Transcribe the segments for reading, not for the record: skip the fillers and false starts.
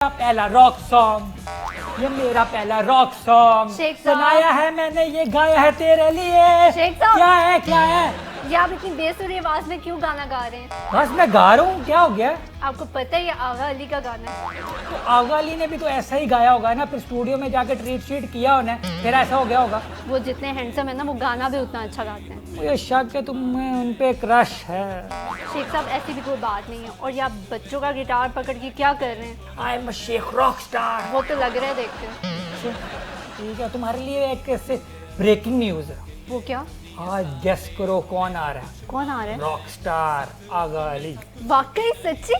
पहला rock song, ये मेरा पहला रॉक सॉन्ग शेख साहब। सुनाया है मैंने, ये गाया है तेरे लिए। शेख साहब। क्या है क्या है? ये आप इतनी बेसुरी आवाज में क्यों गाना गा रहे हैं? बस मैं गा रहा हूँ, क्या हो गया? आपको पता है ये आगा अली का गाना है? तो आगा अली ने भी तो ऐसा ही गाया होगा ना, फिर स्टूडियो में जाके ट्रीट शीट किया उन्हें, फिर ऐसा हो गया होगा। वो जितने हैंडसम है ना, वो गाना भी उतना अच्छा गाते हैं। मुझे शक है तुम्हें उन पे क्रश है। शेख साहब ऐसी भी कोई बात नहीं है। और ये आप बच्चों का गिटार पकड़ के क्या कर रहे हैं? I am Shaikh rock star. वो तो लग रहा है देख के। ठीक है, तुम्हारे लिए एक ऐसे ब्रेकिंग न्यूज़ है। वो क्या? आज गेस करो कौन आ रहा है? कौन आ रहा है? रॉक स्टार आगा अली। वाकई सच्ची?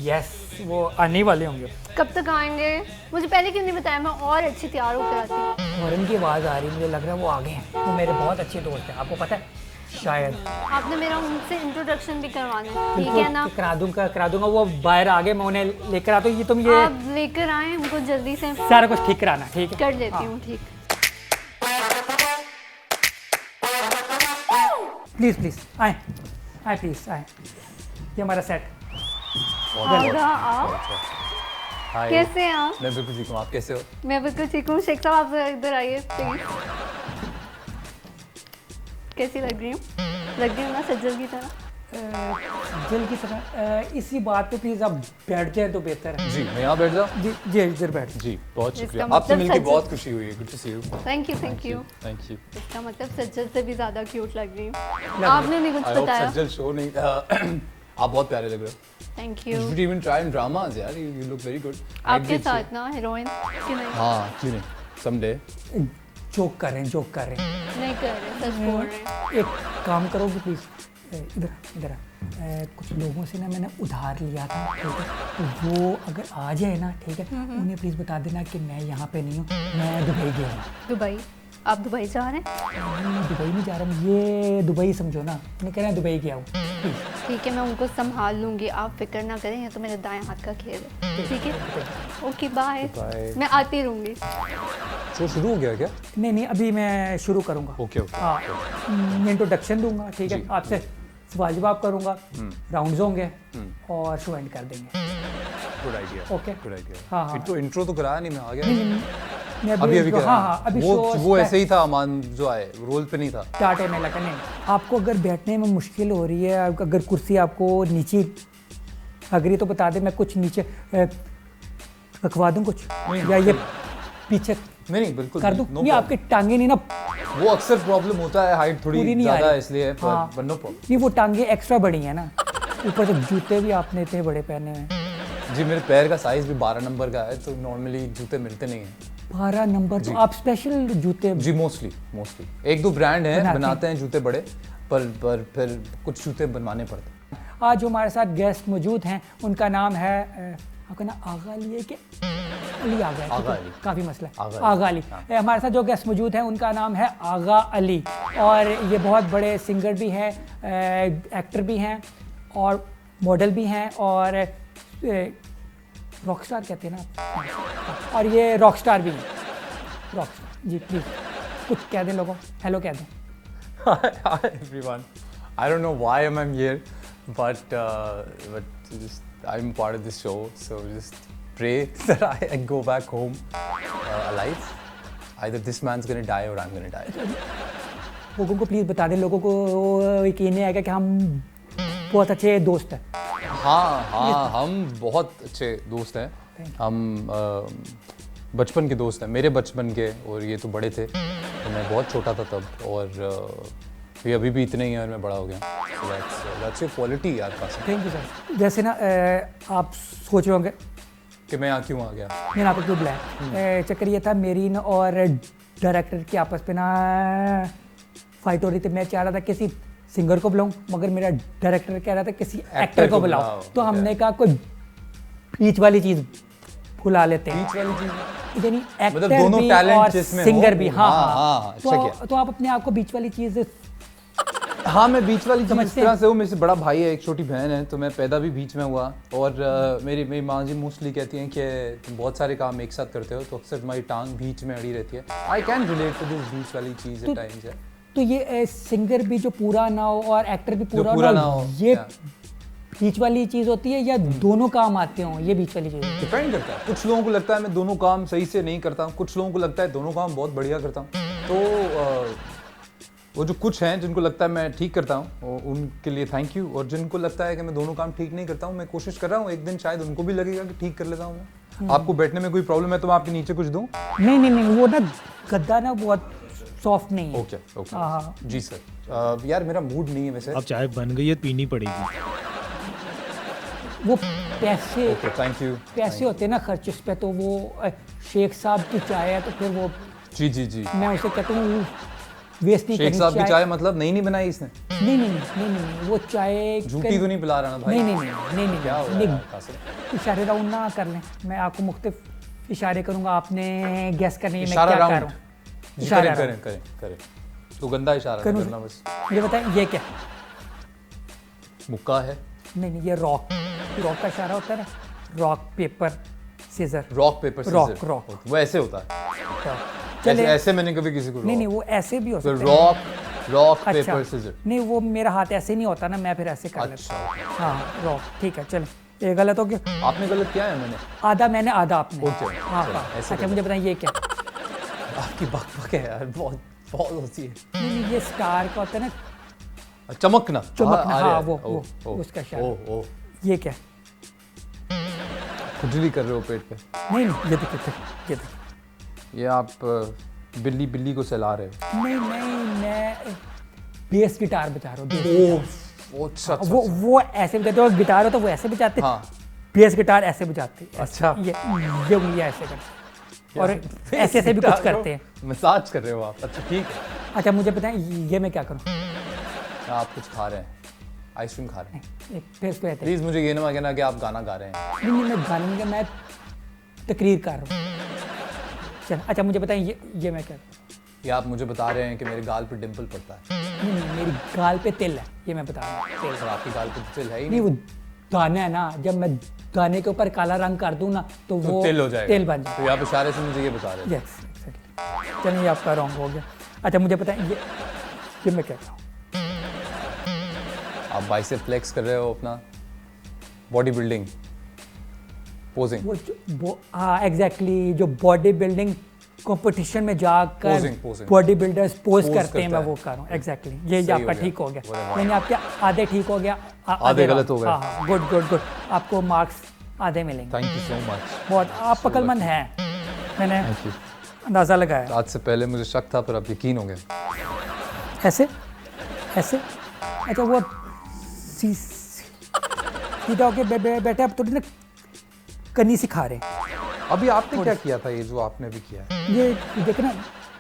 यस, वो आने वाले होंगे। कब तक आएंगे? मुझे पहले क्यों नहीं बताया? मैं और अच्छी तैयार होकर आती। और इनकी आवाज़ आ रही, मुझे लग रहा है वो आगे हैं। वो मेरे बहुत अच्छे दोस्त हैं, आपको पता है शायद। आपने मेरा उनसे इंट्रोडक्शन भी करवाना है, ठीक बिल्कुल, है ना? करा दूंगा। वो बाहर आगे, मैं उन्हें लेकर आता हूँ। ये तुम ये आप लेकर आए उनको जल्दी से। सारा कुछ ठीक कराना, ठीक है? कर देती हूँ, ठीक। प्लीज़ प्लीज़ आए आए, प्लीज़ आए। ये हमारा सेट। आगा आप हाय, कैसे हैं आप? मैं बिल्कुल ठीक हूँ। आप कैसे हो? मैं बिल्कुल ठीक हूँ। शेख साहब आप जरा इधर आइए प्लीज। कैसी लग रही हूँ? लग रही हूँ ना सज्जल की तरह? जल की तरह। इसी बात पे प्लीज़ आप बैठ जाए तो बेहतर है। जी, मैं यहाँ बैठ जाऊँ? जी जी, इधर बैठ। जी, बहुत इसका शुक्रिया। मतलब आपसे मिलकर सच- बहुत खुशी हुई है। Good to see you. Thank you thank you. Thank you. इसका मतलब सज्जल से भी ज्यादा क्यूट लग रही हूँ। आपने नहीं कुछ आई होप बताया। सज्जल शो नहीं आप बहुत प्यारे लग रहे हो। Thank you you. Should even try in dramas यार, यू लुक वेरी गुड। आपके साथ ना हीरोइन क्यों नहीं? हाँ, क्यों नहीं, समडे। जोक कर रहे हैं, जोक कर रहे हैं। नहीं कर रहे, सच बोल रहे हैं। एक काम करोगे प्लीज़? इधर इधर कुछ लोगों से ना मैंने उधार लिया था, ठीक है? तो वो अगर आ जाए ना, ठीक है, उन्हें प्लीज़ बता देना कि मैं यहाँ पे नहीं हूँ, मैं दुबई गया हूँ। दुबई? आप दुबई जा रहे हैं? मैं दुबई नहीं जा रहा हूँ, ये दुबई समझो ना, मैं कह रहा दुबई गया हूँ। प्लीज़। ठीक है, मैं उनको संभाल लूंगी, आप फिक्र ना करें। ये तो मेरे दाएं हाथ का खेल है, ठीक है? Okay bye. बाय। मैं आती रहूंगी। शो शुरू हो गया क्या? नहीं, अभी मैं शुरू करूँगा। Okay okay. हाँ, मैं इंट्रोडक्शन दूंगा, ठीक है? जी, आपसे सवाल जवाब करूँगा, राउंड्स होंगे और शो एंड कर देंगे। Good idea. Okay. Good idea. हाँ, हाँ। इंट्रो तो कराया नहीं, मैं आ गया। मैं अभी हाँ करा हाँ, अभी वो ऐसे ही था, अमान जो आए रोल पे नहीं था। स्टार्ट होने लगा। नहीं, आपको अगर बैठने में मुश्किल हो रही है, अगर कुर्सी आपको नीचे लग रही है तो बता दें, मैं कुछ नीचे रखवा दूं कुछ, या ये पीछे नहीं बिल्कुल कर दूं। no ये problem। आपके टांगे नहीं ना, वो अक्सर प्रॉब्लम होता है, हाइट पूरी थोड़ी नहीं आ ज़्यादा रही। इसलिए, हाँ। पर नो प्रॉब्लम। नहीं, वो टांगे एक्स्ट्रा बड़ी हैं ना, ऊपर से जूते भी आपने इतने बड़े पहने हुए हैं। जी, मेरे पैर का साइज भी 12 नंबर का है, तो नॉर्मली जूते मिलते नहीं हैं। 12 नंबर, तो आप स्पेशल जूते जी, मोस्टली एक दो ब्रांड हैं बनाते बनाते हैं जूते बड़े, पर फिर कुछ जूते बनवाने पड़ते हैं। आज जो हमारे साथ गेस्ट मौजूद हैं, उनका नाम है आपका नाम आगा अली है कि अली आ गया? आगा अली। काफ़ी मसला है। आगा आगा अली। हमारे साथ जो गेस्ट मौजूद हैं उनका नाम है आगा अली, और ये बहुत बड़े सिंगर भी हैं, एक्टर भी हैं, और मॉडल भी हैं, और रॉक स्टार कहते हैं ना, और ये रॉक स्टार भी हैं। रॉक स्टार जी, प्लीज़ कुछ कह दें लोगों, हेलो कह दें। Hi everyone. I don't know why I'm here, but just I'm part of this show, so just pray that I go back home alive. Either this man's gonna die or I'm gonna die. लोगों को please बता दें, लोगों को यकीन नहीं आएगा कि हम बहुत अच्छे दोस्त हैं। हाँ, हम बहुत अच्छे दोस्त हैं। हम बचपन के दोस्त हैं, मेरे बचपन के, और ये तो बड़े थे, तो मैं बहुत छोटा था तब, और ये अभी भी इतने ही हैं और मैं बड़ा हो गया। So that's your quality यार कासिम। Thank you sir. जैसे ना आप सोच रहे होंगे कि मैं यहाँ क्यों आ गया। मैंने आपको क्यों बुलाया, चक्कर ये था, मेरी न और डायरेक्टर की आपस में ना फाइट हो रही थी। मैं चाह रहा था किसी सिंगर को बुलाऊं, मगर मेरा डायरेक्टर कह रहा था किसी एक्टर को बुलाओ। तो हमने कहा कोई बीच वाली चीज़ बुला लेते हैं, बीच वाली चीज़ यानी मतलब एक्टर दोनों भी टैलेंट और जिसमें सिंगर हो। भी। हाँ हाँ, अच्छा तो आप अपने आप को बीच वाली चीज़ हाँ, मैं बीच वाली चीज़ इस समझते तरह हैं। से हूँ, मेरे से बड़ा भाई है, एक छोटी बहन है, तो मैं पैदा भी बीच में हुआ, और मेरी माँ जी मोस्टली कहती हैं कि तुम बहुत सारे काम एक साथ करते हो, तो अक्सर तुम्हारी टांग बीच में अड़ी रहती है। I can relate to this बीच वाली चीज़ एट टाइम्स है। तो ये सिंगर भी जो पूरा ना हो और एक्टर भी जो पूरा ना हो, ये yeah. बीच वाली चीज़ होती है या दोनों काम आते हों, ये बीच वाली चीज़ होती डिपेंड करता है। कुछ लोगों को लगता है मैं दोनों काम सही से नहीं करता हूँ, कुछ लोगों को लगता है दोनों काम बहुत बढ़िया करता हूँ। तो वो जो कुछ हैं जिनको लगता है मैं ठीक करता हूँ उनके लिए थैंक यू, और जिनको लगता है कि मैं दोनों काम ठीक नहीं करता हूँ, मैं कोशिश कर रहा हूँ एक दिन शायद उनको भी लगेगा कि ठीक कर लेता हूँ मैं। आपको बैठने में कोई प्रॉब्लम है तो मैं आपके नीचे कुछ दूँ? है। नहीं, वो ना गद्दा ना बहुत सॉफ्ट नहीं है। ओके ओके हाँ। जी सर। यार मेरा मूड नहीं है वैसे। अब चाय बन गई है, पीनी पड़ेगी। वो पैसे ओके थैंक यू। पैसे होते हैं ना खर्च उस पे, तो वो शेख साहब की चाय है तो फिर वो जी जी जी। मैं उसे कहता हूँ वेस्ट नहीं शेख करनी साहब की चाय मतलब नहीं बनाई इसने? नहीं, वो चाय झूठी तो नहीं पिला रहा ना भाई? नहीं, क्या हो रहा है यार, कासिम? इशारे राउंड ना कर लें, मैं आपको मुख्तलिफ इशारे करूंगा, आपने गैस करनी है मैं इशारा क्या कर राउंड? रहा हूँ। जी, इशारा करें राउंड। करें करें करें। तो गंदा इशारा नहीं करूँ? करना बस। ये बताएं ये क्या? मुक्का है? नहीं, ये रॉक का इशारा होता है ना, rock paper scissor. Rock paper Rock, scissor. rock। वो ऐसे होता है? चले ऐसे मैंने कभी किसी को नहीं, वो ऐसे भी हो तो सकता है। रॉक अच्छा, पेपर सीजर। नहीं वो मेरा हाथ ऐसे नहीं होता ना, मैं फिर ऐसे कर लेता अच्छा हूँ। हाँ रॉक, ठीक है चले, ये गलत हो गया। आपने गलत किया है मैंने? आधा मैंने आधा आपने। ओके, हाँ चलो, हाँ। ऐसे अच्छा कर मुझे बताएं ये क्या? आपकी बकबक है यार, बहुत बहुत होती है। नहीं, ये स्टार का होता है ना, चमकना। चमकना, अरे, हाँ, ओ, वो ओ, उसका इशारा। ओ ये क्या? खुजली कर रहे हो पेट पे? नहीं, ये देखिए। ये आप बिल्ली को सहला रहे हो? नहीं, मैं बेस गिटार बजा रहा हूँ। बेस ओ अच्छा गिटार। वो ऐसे बजाते हो, गिटार हो तो वो ऐसे बजाते, हाँ। बेस गिटार ऐसे बजाते हैं। अच्छा। ये उंगलियां ऐसे करते और ऐसे भी कुछ करते हैं। मसाज कर रहे हो आप? अच्छा ठीक है। अच्छा मुझे बताएं ये मैं क्या करूँ? आप कुछ खा रहे हैं, आइसक्रीम खा रहे हैं? फिर पे आते हैं। प्लीज मुझे ये ना कहना कि आप गाना गा रहे हैं। नहीं, मैं गाने नहीं, मैं तकरीर कर रहा हूँ। चल अच्छा मुझे बताएं ये मैं क्या कर रहा हूँ? या आप मुझे बता रहे हैं कि मेरे गाल पे डिंपल पड़ता है? नहीं, मेरी गाल पे तिल है, ये मैं बता रहा हूँ। तिल सर आपकी गाल पे तो तिल है ही नहीं, वो दाना है ना, जब मैं दाने के ऊपर काला रंग कर दूं ना तो वो तिल हो जाएगा। तिल बन जाएगा। तो आप इशारे से मुझे ये बता रहे हैं? Yes exactly. चलिए आपका रॉन्ग हो गया। अच्छा मुझे बताएं ये मैं क्या कर रहा हूँ? आप बाइसेप फ्लेक्स कर रहे हो अपना, बॉडी बिल्डिंग पोजिंग? वो हाँ एग्जैक्टली, जो बॉडी बिल्डिंग कंपटीशन में जाकर Posing। Body builders pose Pose करते हैं, करता मैं है। वो कर रहा हूँ एग्जैक्टली। ये सही आपका हो गया। ठीक हो गया। अरे वाह। यानी आपके आधे ठीक हो गया, आधे गलत हो गए। हाँ, गुड, आपको मार्क्स आधे मिलेंगे। Thank you so much. बहुत आप पकड़मंद हैं, मैंने थैंक यू। अंदाज़ा लगाया। आज से पहले मुझे शक था पर अब यकीन हो गया। ऐसे अच्छा वो सीधा होके बैठे, अब थोड़ी ना कनी सिखा रहे हैं। अभी आपने क्या किया था, ये जो आपने भी किया है? ये देखे ना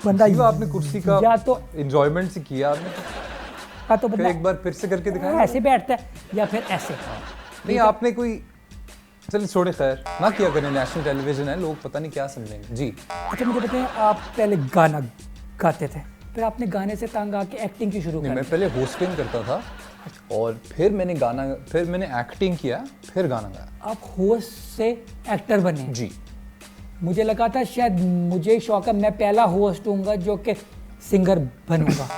बंदा, ये आपने कुर्सी का या तो एंजॉयमेंट से किया आपने? तो फिर बंदा एक बार फिर से करके दिखाया? ऐसे बैठता है या फिर ऐसे। नहीं आपने कोई, चलिए छोड़े, खैर ना किया करें, नेशनल टेलीविजन है, लोग पता नहीं क्या समझेंगे जी। अच्छा मुझे बताएं, आप पहले गाना गाते थे, फिर आपने गाने से तंग आके एक्टिंग की शुरू नहीं, कर मैं दी। पहले होस्टिंग करता था और फिर मैंने एक्टिंग किया, फिर गाना गाया। आप होस्ट से एक्टर बने। जी। मुझे लगा था शायद मुझे शौक है, मैं पहला होस्ट हूँगा जो कि सिंगर बनूंगा।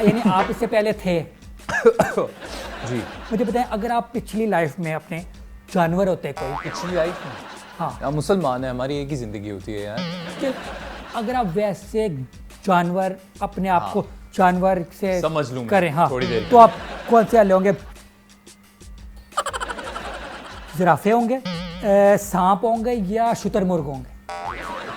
यानी आप इससे पहले थे। जी। मुझे बताएं, अगर आप पिछली लाइफ में अपने जानवर होते कोई, पिछली लाइफ में हाँ, हम मुसलमान हैं, हमारी एक ही जिंदगी होती है यार। कि अगर आप वैसे जानवर अपने आप को जानवर से समझ लूंगा करें, हाँ, थोड़ी देर तो आप कौन से वाले होंगे? जिराफे होंगे, सांप होंगे या शुतुरमुर्ग होंगे?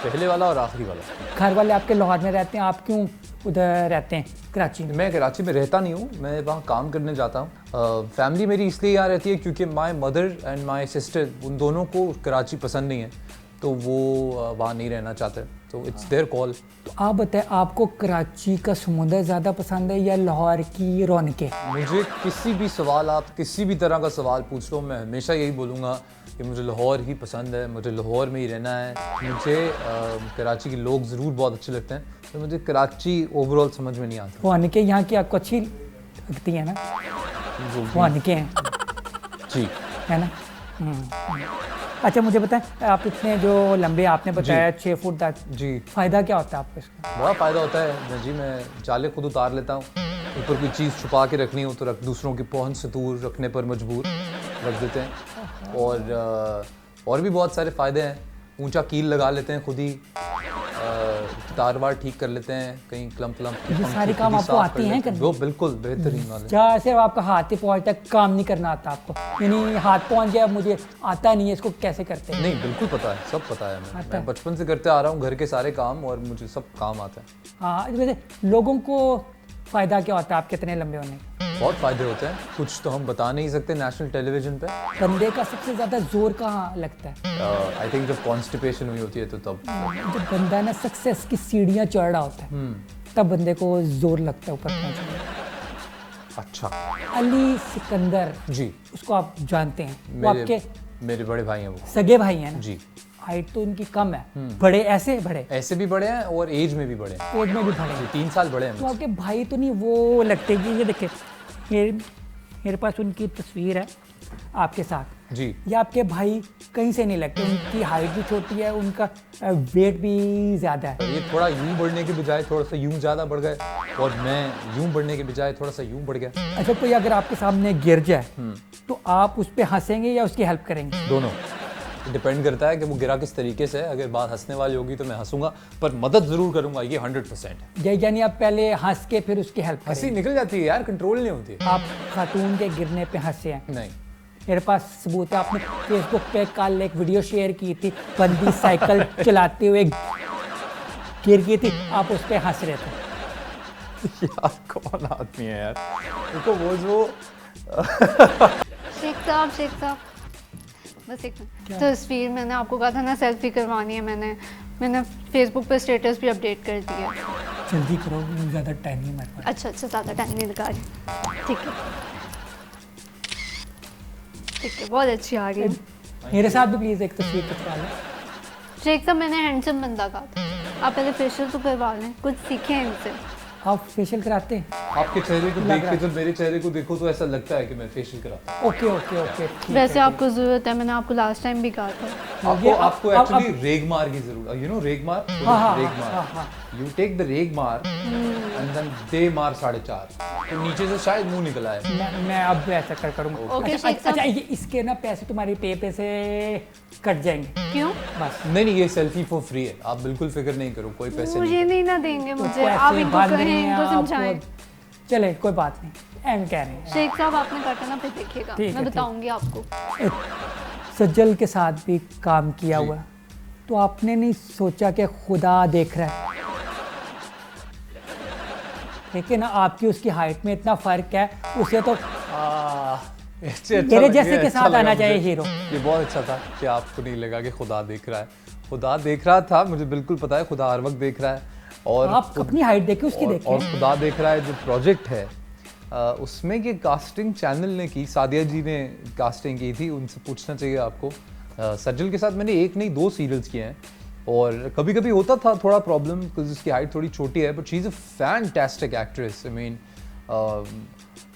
पहले वाला और आखिरी वाला। घर वाले आपके लाहौर में रहते हैं, आप क्यों उधर रहते हैं कराची में? मैं कराची में रहता नहीं हूँ, मैं वहाँ काम करने जाता हूँ। फैमिली मेरी इसलिए यहाँ रहती है क्योंकि my mother and my sister, उन दोनों को कराची पसंद नहीं है, तो वो वहाँ नहीं रहना चाहते, तो इट्स देयर कॉल। तो आप बताएं, आपको कराची का समुंदर ज़्यादा पसंद है या लाहौर की रौनकें? मुझे किसी भी सवाल, आप किसी भी तरह का सवाल पूछ लो, मैं हमेशा यही बोलूँगा कि मुझे लाहौर ही पसंद है, मुझे लाहौर में ही रहना है। मुझे कराची के लोग ज़रूर बहुत अच्छे लगते हैं, तो मुझे कराची ओवरऑल समझ में नहीं आता। रौनकें यहाँ की आपको अच्छी लगती हैं ना? रौनकें हैं, जी। है ना? अच्छा मुझे बताएं, आप इतने जो लंबे आपने बताया 6 फुट तक, जी। फ़ायदा क्या होता है आपको इसका? बड़ा फ़ायदा होता है जी, मैं जाले खुद उतार लेता हूँ ऊपर कोई चीज़ छुपा के रखनी हो तो रख, दूसरों की पहुंच से दूर रखने पर मजबूर रख देते हैं। और भी बहुत सारे फ़ायदे हैं। ऊंचा कील लगा लेते हैं खुद ही, तार वार ठीक कर लेते हैं, कहीं क्लम्प ये सारी काम आपको आती हैं करने? वो बिल्कुल बेहतरीन वाले। क्या सिर्फ आपका हाथ ही पहुँचता है, काम नहीं करना आता आपको? यानी हाथ पहुँच गया, मुझे आता नहीं है इसको कैसे करते हैं? नहीं, बिल्कुल पता है, सब पता है। आता है? मैं बचपन से करते आ रहा हूँ घर के सारे काम, और मुझे सब काम आता है। हाँ, वैसे लोगों को फ़ायदा क्या होता है आप कितने लंबे होने? बहुत फ़ायदे होते हैं, कुछ तो हम बता नहीं सकते नेशनल टेलीविजन पे। बंदे का सबसे ज़्यादा जोर कहाँ लगता है? आई थिंक जब कॉन्स्टिपेशन हुई होती है तो तब। जब बंदा ना सक्सेस की सीढ़ियाँ चढ़ रहा होता है तब बंदे को जोर लगता है ऊपर पहुँचने में। अच्छा अली सिकंदर जी, उसको आप जानते हैं? वो आपके मेरे बड़े भाई हैं वो। सगे भाई हैं ना? जी, हाइट तो उनकी कम है, बड़े ऐसे बड़े, ऐसे भी बड़े हैं और एज में भी बड़े हैं। एज में भी बड़े हैं। 3 साल बड़े हैं तो मुझसे। आपके भाई तो नहीं वो लगते कि ये देखे, मेरे पास उनकी तस्वीर है आपके साथ। जी, ये आपके भाई कहीं से नहीं लगते, उनकी हाइट भी छोटी है, उनका वेट भी ज़्यादा है। ये थोड़ा यूं बढ़ने के बजाय थोड़ा सा यूं ज़्यादा बढ़ गए, और मैं यूं बढ़ने के बजाय थोड़ा सा यूं बढ़ गया। अच्छा, कोई अगर आपके सामने गिर जाए तो आप उस पर हंसेंगे या उसकी हेल्प करेंगे? दोनों डिपेंड करता है कि वो गिरा किस तरीके से है। अगर बात हंसने वाली होगी तो मैं हंसूंगा, पर मदद ज़रूर करूंगा, ये 100% है। यानी आप पहले हंस के फिर उसकी हेल्प हंसी करेंगे? निकल जाती है यार, कंट्रोल नहीं होती। आप खातून के गिरने पे हंसे हैं? नहीं, मेरे पास सबूत है, आपने फेसबुक पे कल एक वीडियो शेयर की थी, बंदी साइकिल चलाते हुए गिर गई थी, आप उस पे हंस रहे थे। यार कौन आदमी है यार, देखो वो जो शेख साहब बस एक मिनट। तस्वीर मैंने आपको कहा था ना सेल्फी करवानी है, मैंने फेसबुक पे स्टेटस भी अपडेट कर दिया। जल्दी करो, ज़्यादा टाइम नहीं हमारे पास। अच्छा, ज़्यादा टाइम नहीं लगा रही। ठीक है, बहुत अच्छी आ रही है। मेरे साथ भी प्लीज़ एक तस्वीर खिंचवा लो। शेख साहब, मैंने हैंडसम बंदा कहा था, आप पहले फेशियल तो करवा लें, कुछ सीखें इनसे। आप फेशियल कराते हैं? आपके चेहरे को देख के जब मेरे चेहरे को देखो तो ऐसा लगता है कि मैं फेशियल कराता हूं। ओके, ठीक वैसे है। आपको ज़रूरत है, मैंने आपको लास्ट टाइम भी कहा था। आपको एक्चुअली रेगमार की जरूरत, यू नो रेगमार, रेगमार, यू टेक द रेगमार एंड देन दे मार 4.5, तो नीचे से शायद मुंह निकला है। मैं अब ऐसा करूँगा। ओके, अच्छा, शेख साहब। अच्छा, ये इसके ना पैसे तुम्हारे पे से कट जाएंगे क्यों? बस। नहीं, ये सेल्फी फॉर फ्री है, आप बिल्कुल फिक्र नहीं करो, कोई पैसे मुझे नहीं। नहीं ना देंगे मुझे, तो आप पैसे इनको बंद कहें, नहीं हैं, इनको आपको- समझाएं। चले कोई बात नहीं, एम कह रहे हैं। शेख साहब, आपने काटा ना, फिर देखिएगा, ठीक है, मैं ठीक। बताऊंगी आपको। सज्जल के साथ भी काम किया हुआ, तो आपने नहीं सोचा कि खुदा देख रहा है? लेकिन आपकी उसकी हाइट में इतना फर्क है, उसे तो मेरे जैसे के साथ आना चाहिए हीरो। ये बहुत अच्छा था कि आपको नहीं लगा कि खुदा देख रहा है। खुदा देख रहा था, मुझे बिल्कुल पता है, खुदा हर वक्त देख रहा है। और आप अपनी हाइट देखें, उसकी देखें। और खुदा देख रहा है जो प्रोजेक्ट है, उसमें की कास्टिंग चैनल ने की, सादिया जी ने कास्टिंग की थी, उनसे पूछना चाहिए आपको। सज्जल के साथ मैंने 1 नहीं 2 सीरियल्स किए हैं, और कभी कभी होता था थोड़ा प्रॉब्लम बिकॉज उसकी हाइट थोड़ी छोटी है, but she is a fantastic actress. I mean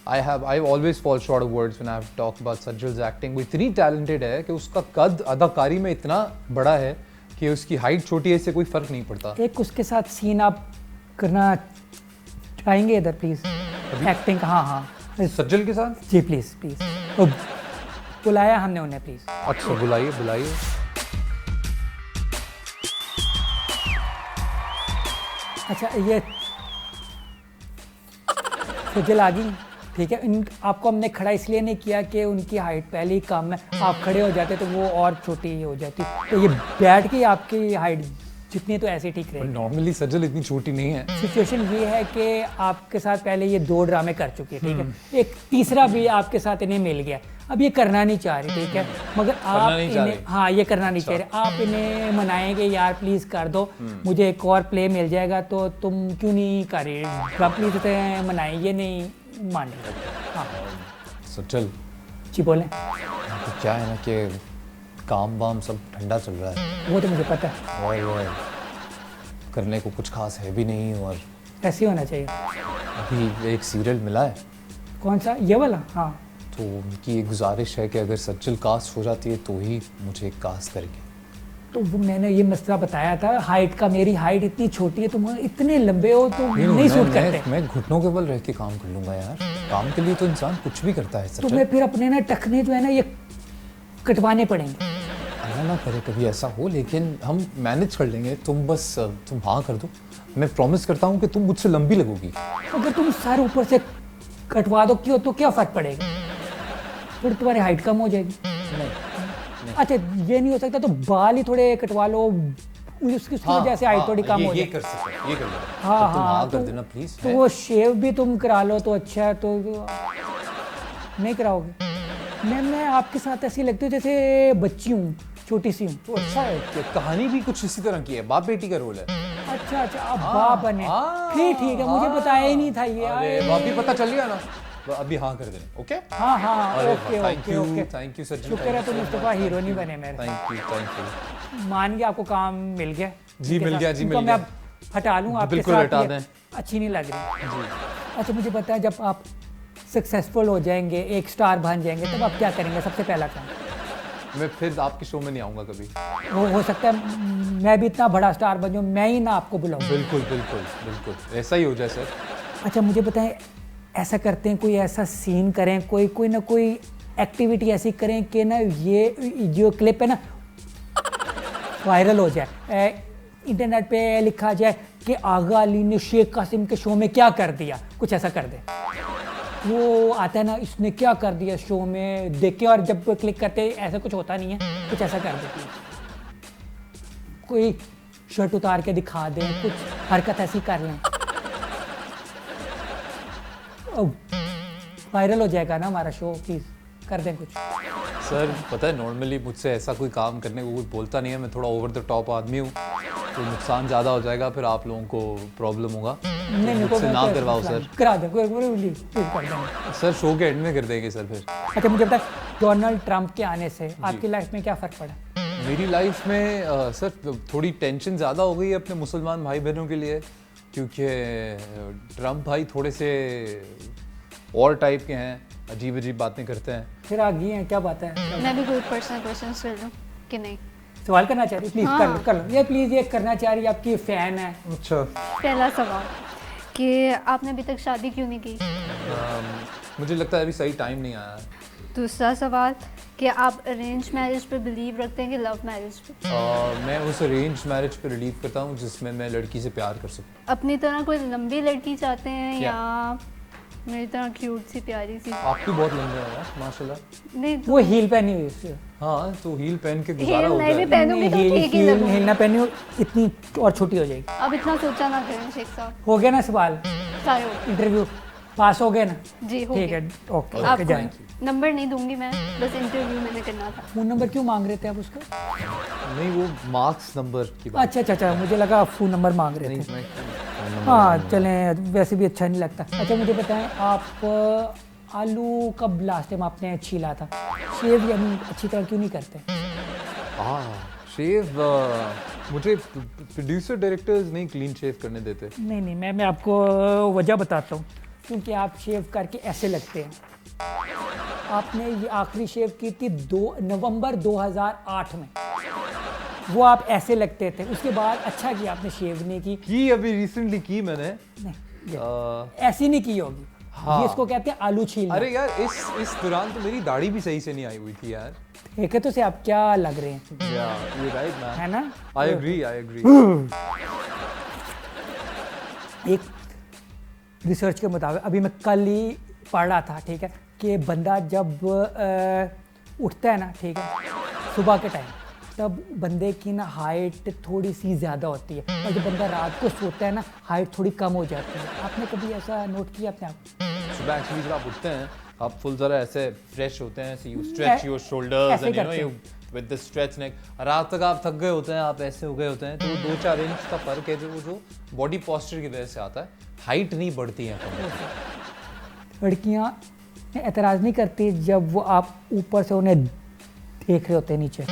I always fall short of words when I talk about Sajal's acting. वो इतनी टैलेंटेड है कि उसका कद अदाकारी में इतना बड़ा है कि उसकी हाइट छोटी है, इससे कोई फर्क नहीं पड़ता। एक उसके साथ सीन आप करना चाहेंगे इधर प्लीज? एक्टिंग, हाँ सज्जल के साथ? जी प्लीज। बुलाया हमने उन्हें, प्लीज। अच्छा, बुलाइए। अच्छा, ये सज्जल आ गई, ठीक है। आपको हमने खड़ा इसलिए नहीं किया कि उनकी हाइट पहले ही कम है, आप खड़े हो जाते तो वो और छोटी हो जाती, तो ये बैठ के आपकी हाइट जितनी तो ऐसे ठीक रहेगी। नॉर्मली सज्जल इतनी छोटी नहीं है। सिचुएशन ये है कि आपके साथ पहले ये 2 ड्रामे कर चुकी है, ठीक है, एक तीसरा भी आपके साथ इन्हें मिल गया, अब ये करना नहीं चाह रही, ठीक है, मगर आप इन्हें, हाँ ये करना नहीं चाह रहे, आप इन्हें मनाएंगे यार प्लीज़ कर दो, मुझे एक और प्ले मिल जाएगा, तो तुम क्यों नहीं कर रही? आप प्लीज़ इसे मनाएं, ये नहीं मान रही। हाँ सज्जल जी बोलें। तो क्या है ना कि काम वाम सब ठंडा चल रहा है, वो तो मुझे पता है, और करने को कुछ खास है भी नहीं, और ऐसे ही होना चाहिए। अभी एक सीरियल मिला है, कौन सा? ये वाला? हाँ, तो उनकी एक गुजारिश है कि अगर सज्जल कास्ट हो जाती है तो ही मुझे कास्ट करेंगे। तो वो मैंने ये मसला बताया था हाइट का, मेरी हाइट इतनी छोटी है, तुम इतने लंबे हो तो नहीं सूट करते। मैं घुटनों के बल रह के काम कर लूंगा यार, काम के लिए तो इंसान कुछ भी करता है तो मैं फिर अपने ना टखने जो है ना ये कटवाने पड़ेंगे। अल्लाह ना करे कभी ऐसा हो, लेकिन हम मैनेज कर लेंगे। तुम हाँ कर दो, मैं प्रॉमिस करता हूँ कि तुम मुझसे लंबी लगोगी। अगर तुम सर ऊपर से कटवा दो क्यों तो क्या फर्क पड़ेगा, फिर तुम्हारी हाइट कम हो जाएगी। नहीं अच्छा ये नहीं हो सकता तो बाल ही थोड़े कटवा लो, उसकी वजह से हाइट थोड़ी कम हो ये जाए। कर सकते, ये कर लो। हाँ तुम हाँ कर तो, देना प्लीज। तो वो शेव भी तुम करा लो तो अच्छा है, तो नहीं कराओगे? मैं आपके साथ ऐसी लगती हूँ जैसे बच्ची हूँ, छोटी सी हूँ। तो अच्छा है कि कहानी भी कुछ इसी तरह की है, बाप बेटी का रोल है। अच्छा आप बाप बने, फिर ठीक है, मुझे बताया ही नहीं था ये। अरे बाप भी पता चल गया ना, तो अभी हाँ कर देना। ओके हाँ अरे okay thank okay you, okay, thank you sir. शुक्र है तुम इस दफा हीरो नहीं बने मेरे। Thank you. मान गया आपको काम मिल गया। जी, इनके मिल साथ। गया, जी, इनको मिल मैं गया। अब हटा लूँ आपके बिल्कुल साथ, हटा ये दें। अच्छी नहीं लग रही। अच्छा मुझे पता है जब आप सक्सेसफुल हो जाएंगे, एक स्टार बन जाएंगे, तब आप क्या करेंगे सबसे पहला काम? मैं फिर आपके शो में नहीं आऊँगा कभी। हो सकता है मैं भी इतना बड़ा स्टार बन जाऊँ, मैं ही ना आपको बुलाऊँ। बिल्कुल बिल्कुल बिल्कुल ऐसा ही हो जाए सर। अच्छा मुझे बताएं, ऐसा करते हैं, कोई ऐसा सीन करें, कोई ना कोई एक्टिविटी ऐसी करें कि ना ये जो क्लिप है ना वायरल हो जाए, इंटरनेट पे लिखा जाए कि आगा अली ने शेख कासिम के शो में क्या कर दिया, कुछ ऐसा कर दे। वो आता है ना इसने क्या कर दिया शो में, देखे और जब क्लिक करते ऐसा कुछ होता नहीं है, कुछ ऐसा कर देती है। कोई शर्ट उतार के दिखा दें, कुछ हरकत ऐसी कर लें, वायरल हो जाएगा ना हमारा शो। प्लीज कर दें कुछ। सर पता है नॉर्मली मुझसे ऐसा कोई काम करने को कोई बोलता नहीं है, मैं थोड़ा ओवर द टॉप आदमी हूँ, तो नुकसान ज़्यादा हो जाएगा, फिर आप लोगों को प्रॉब्लम होगा। नहीं मुझसे ना करवाओ सर। करा दें, प्लीज कर दें। सर शो के एंड में कर देंगे सर फिर। अच्छा मुझे बता, डोनाल्ड ट्रंप के आने से आपकी लाइफ में क्या फ़र्क पड़ा? मेरी लाइफ में सर थोड़ी टेंशन ज़्यादा हो गई है अपने मुसलमान भाई बहनों के लिए, क्योंकि ट्रंप भाई थोड़े से और टाइप के हैं, अजीब अजीब बातें करते हैं। फिर आ गई हैं, क्या बात है? मैं भी कोई पर्सनल क्वेश्चन कर लूँ कि नहीं? सवाल करना चाह रही? प्लीज हाँ। कर लो ये, प्लीज ये करना चाह रही है, आपकी फ़ैन है। अच्छा पहला सवाल कि आपने अभी तक शादी क्यों नहीं की? मुझे लगता है अभी सही टाइम नहीं आया है। दूसरा सवाल कि आप अरेंज मैरिज पे बिलीव रखते हैं कि लव मैरिज पे? मैं उस अरेंज मैरिज पे रिलीव करता हूँ जिसमें मैं लड़की से प्यार कर सकूँ। अपनी तरह कोई लंबी लड़की चाहते हैं क्या? या मेरी तरह क्यूट सी प्यारी सी? आपकी बहुत लंबे हो यार माशाल्लाह। नहीं वो हील पहनी हुई उससे। हाँ तो हील पहन के गुजारा हील हो मैं भी जाए। पहनूंगी तो ठीक ही लगूंगी। हील ना पहनी हो, इतनी और छोटी हो जाएगी। अब इतना सोचा ना करें शेख साहब। हो गया ना सवाल? सारे हो गए। इंटरव्यू पास हो गए ना? जी हो ठीक गए। है ओके ओके आपको जाए। नंबर नहीं दूंगी मैं, बस इंटरव्यू मैंने करना था। फ़ोन नंबर क्यों मांग रहे थे आप उसका? नहीं वो मार्क्स नंबर की बात। अच्छा मुझे लगा फ़ोन नंबर मांग रहे नहीं थे। मैं phone number हाँ मांगूंगा। चलें, वैसे भी अच्छा नहीं लगता। अच्छा मुझे बताएं, आप आलू कब लास्ट टाइम आपने छीला था? शेव यानी अच्छी तरह क्यों नहीं करते? शेव मुझे प्रोड्यूसर डायरेक्टर्स नहीं क्लीन शेव करने देते। नहीं मैं आपको वजह बताता हूँ, क्योंकि आप शेव करके ऐसे लगते हैं। आपने ये आखिरी शेव की थी नवंबर 2008 में, वो आप ऐसे लगते थे। उसके बाद अच्छा किया आपने शेव नहीं की। अभी रिसेंटली की मैंने। नहीं ये ऐसी नहीं की होगी। हाँ। ये इसको कहते हैं आलू छीलना। अरे यार इस दौरान तो मेरी दाढ़ी भी सही से नहीं आई हुई थी यार। ठीक है तो से आप क्या लग रहे हैं, यू राइट मैन। है ना? I agree. एक रिसर्च के मुताबिक, अभी मैं कल ही पढ़ रहा था, ठीक है, कि बंदा जब उठता है ना, ठीक है, सुबह के टाइम, तब बंदे की ना हाइट थोड़ी सी ज़्यादा होती है, और जब बंदा रात को सोता है ना हाइट थोड़ी कम हो जाती है। आपने कभी ऐसा नोट किया अपने आप? सुबह एक्चुअली जब आप उठते हैं आप फुल ज़रा ऐसे फ्रेश होते हैं, यू स्ट्रेच योर शोल्डर्स ऐसे एंड यू नो करते यू विद द स्ट्रेच नेक। रात तक आप थक गए होते हैं, आप ऐसे हो गए होते हैं, तो 2-4 इंच का फर्क है जो बॉडी पोस्चर की वजह से आता है। हाइट नहीं बढ़ती है। लड़कियाँ एतराज़ नहीं करती जब वो आप ऊपर से उन्हें देख रहे होते हैं नीचे?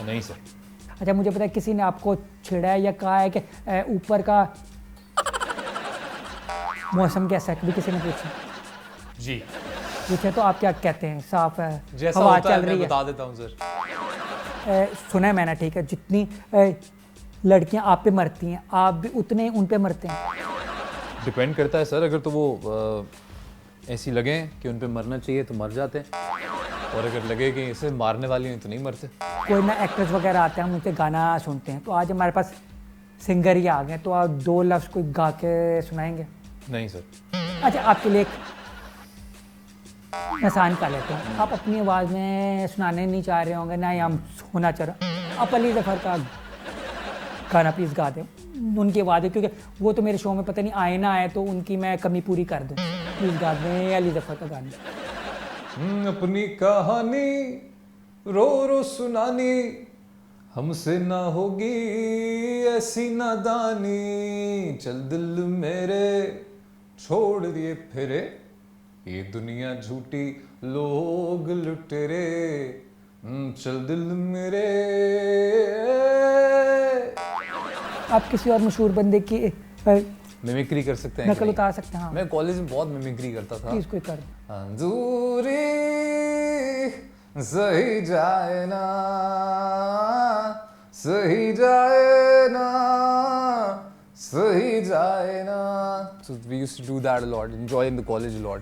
नहीं सर। अच्छा मुझे पता है, किसी ने आपको छेड़ा है या कहा है कि ऊपर का मौसम कैसा है, कभी किसी ने पूछा? जी पूछा तो आप क्या कहते हैं? साफ है, जैसा हवा होता है चल मैं रही है? बता देता हूँ सर। सुना है मैंने, ठीक है, जितनी लड़कियां आप पे मरती हैं आप भी उतने उन पे मरते हैं। डिपेंड करता है सर, अगर तो वो ऐसी लगे कि उन पे मरना चाहिए तो मर जाते हैं, और अगर लगे कि इसे मारने वाली हैं तो नहीं मरते। कोई ना एक्ट्रेस वगैरह आते हैं, हम उनसे गाना सुनते हैं, तो आज हमारे पास सिंगर ही आ गए, तो आप 2 लफ्ज़ कोई गा के सुनाएंगे? नहीं सर। अच्छा, आपके लिए एक आसान कर लेते हैं, आप अपनी आवाज़ में सुनाने नहीं चाह रहे होंगे, ना ही हम सुनना चाह रहे, आप अली ज़फ़र का गाना प्लीज़ गा दें, उनकी आवाज़ है, क्योंकि वो तो मेरे शो में पता नहीं आए ना आए, तो उनकी मैं कमी पूरी कर दूँ। प्लीज़ गा दें अली ज़फ़र का गाना। अपनी कहानी रो रो सुनानी, हमसे ना होगी ऐसी नादानी, चल दिल मेरे छोड़ दिए फिरे, ये दुनिया झूठी लोग लुटेरे, चल दिल मेरे। आप किसी और मशहूर बंदे की मिमिक्री कर सकते हैं? नकल उतार सकते हैं? हाँ, मैं कॉलेज में बहुत मिमिक्री करता था। प्लीज़ कोई कर। दूरी सही जाए ना, सही जाए ना, सही जाए ना। So we used to do that a lot, enjoy in the college a lot.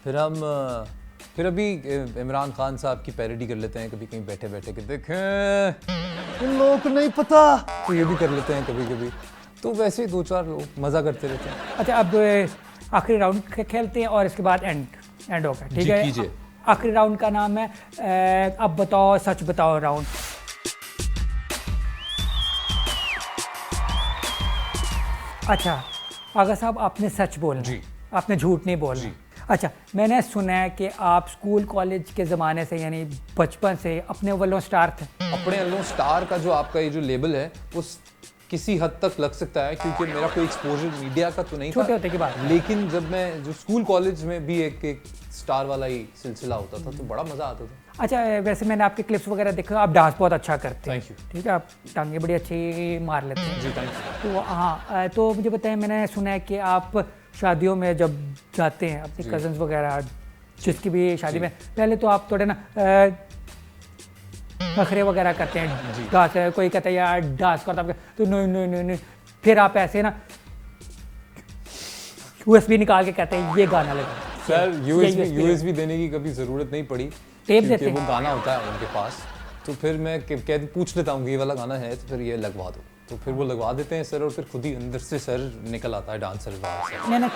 फिर अभी इमरान खान साहब की पैरोडी कर लेते हैं कभी कहीं बैठे बैठे कि देखें इन लोगों को नहीं पता, तो ये भी कर लेते हैं कभी कभी। तो वैसे ही 2-4 लोग मज़ा करते रहते हैं। अच्छा, अब आखिरी राउंड खेलते हैं और इसके बाद एंड होगा, ठीक जी, है? कीजिए। आखिरी राउंड का नाम है अब बताओ सच बताओ राउंड। अच्छा आगा साहब, आपने सच बोलना जी। आपने झूठ नहीं बोलना। जी। अच्छा, मैंने सुना है कि आप स्कूल कॉलेज के ज़माने से यानी बचपन से अपने वल्लों स्टार थे। अपने अल्लों स्टार का जो आपका ये जो लेबल है वो किसी हद तक लग सकता है, क्योंकि मेरा कोई एक्सपोजर मीडिया का तो नहीं छोटे था, होते की बात। लेकिन जब मैं जो स्कूल कॉलेज में भी एक स्टार वाला ही सिलसिला होता था तो बड़ा मज़ा आता था। अच्छा, वैसे मैंने आपके क्लिप्स वगैरह देखा, आप डांस बहुत अच्छा करते हैं। Thank you. ठीक है, आप टांगे बड़ी अच्छी मार लेते हैं। जी थैंक यू। तो हाँ, तो मुझे बताएं, मैंने सुना है कि आप शादियों में जब जाते हैं अपनी जी। कजन्स वगैरह जिसकी भी शादी में, पहले तो आप थोड़े ना नखरे वगैरह करते हैं, जी। डांस कोई कहता है यार डांस करता है, तो नहीं नहीं नहीं नहीं, फिर आप ऐसे ना USB निकाल के कहते हैं ये गाना लगा। सर USB USB देने की कभी ज़रूरत नहीं पड़ी, टेप क्योंकि देते वो हैं। गाना होता है उनके पास, तो फिर मैं पूछ लेता हूँ कि ये वाला गाना है तो फिर ये लगवा दो, तो फिर वो लगवा देते हैं सर, और फिर खुद ही अंदर से सर निकल आता है डांसर बाहर से। मैंने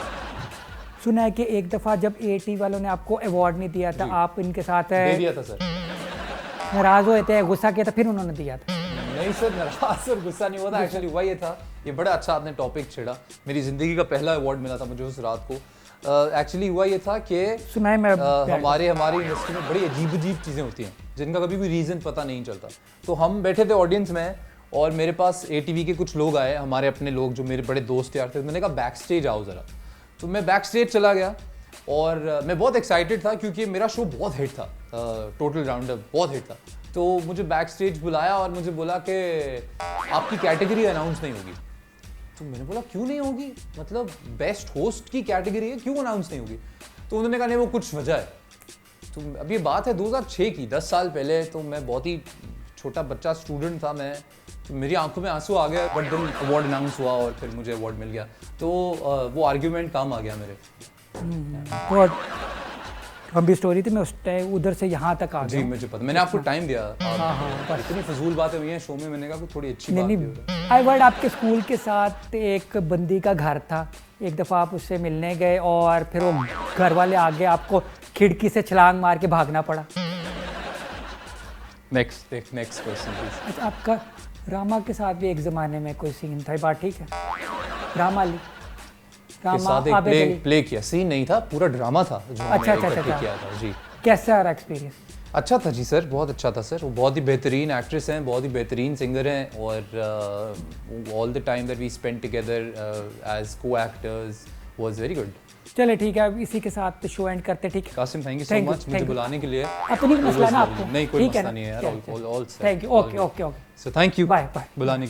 सुना है कि एक दफ़ा जब AT वालों ने आपको अवार्ड नहीं दिया था, जी। आप इनके साथ दे दिया था सर। नाराज़ हुए थे, गुस्सा किया था, फिर उन्होंने दिया था। नहीं सर, नाराज और गुस्सा नहीं हुआ था, एक्चुअली हुआ ये था, ये बड़ा अच्छा आपने टॉपिक छेड़ा, मेरी ज़िंदगी का पहला अवार्ड मिला था मुझे उस रात को। एक्चुअली हुआ ये था कि सुना है मैं हमारी इंडस्ट्री में बड़ी अजीब अजीब चीज़ें होती हैं जिनका कभी भी रीज़न पता नहीं चलता। तो हम बैठे थे ऑडियंस में और मेरे पास ATV के कुछ लोग आए, हमारे अपने लोग जो मेरे बड़े दोस्त यार थे, मैंने कहा बैक स्टेज आओ ज़रा। तो मैं बैक स्टेज चला गया और मैं बहुत एक्साइटेड था क्योंकि मेरा शो बहुत हिट था, टोटल राउंडअप बहुत हिट था। तो मुझे बैक स्टेज बुलाया और मुझे बोला कि आपकी कैटेगरी अनाउंस नहीं होगी। तो मैंने बोला क्यों नहीं होगी, मतलब बेस्ट होस्ट की कैटेगरी है, क्यों अनाउंस नहीं होगी? तो उन्होंने कहा नहीं वो कुछ वजह है। तो अब ये बात है 2006 की, 10 साल पहले, तो मैं बहुत ही छोटा बच्चा स्टूडेंट था मैं, तो मेरी आंखों में आंसू आ गया, बट देन अवार्ड अनाउंस हुआ और फिर मुझे अवार्ड मिल गया, तो वो आर्ग्यूमेंट काम आ गया मेरे। बहुत लंबी स्टोरी थी, मैं उस टाइम उधर से यहाँ तक आ जी गया। मुझे पता, मैंने आपको टाइम दिया। हाँ, इतनी फजूल बातें हुई हैं शो में, मैंने कहा कोई थोड़ी अच्छी नहीं बात भी हो नहीं, रहा है। आई वर्ड आपके स्कूल के साथ एक बंदी का घर था, एक दफ़ा आप उससे मिलने गए और फिर वो घर वाले आ गए, आपको खिड़की से छलांग मार के भागना पड़ा। Next question please. अच्छा, आपका रामा के साथ भी एक ज़माने में कोई सीन था, ये बात ठीक है? रामा अली, के साथ एक प्ले किया, सीन नहीं था, पूरा ड्रामा था जो अच्छा, हमने अच्छा, इकट्ठे अच्छा। किया था जी। कैसा रहा एक्सपीरियंस? अच्छा था जी सर, बहुत अच्छा था सर, वो बहुत ही बेहतरीन एक्ट्रेस हैं, बहुत ही बेहतरीन सिंगर हैं, और all the time that we spend together as co actors was very good. चले ठीक है, अब इसी के साथ शो एंड करते, ठीक है? Qasim thank you so Thank you, much मुझे thank you. बुलाने के लिए। अपनी कोई मसला ना आपको? नहीं कोई ठीक है मसला ना? नहीं है यार, चलो, all thank you, okay okay okay, so thank you bye bye. बुलाने के लिए।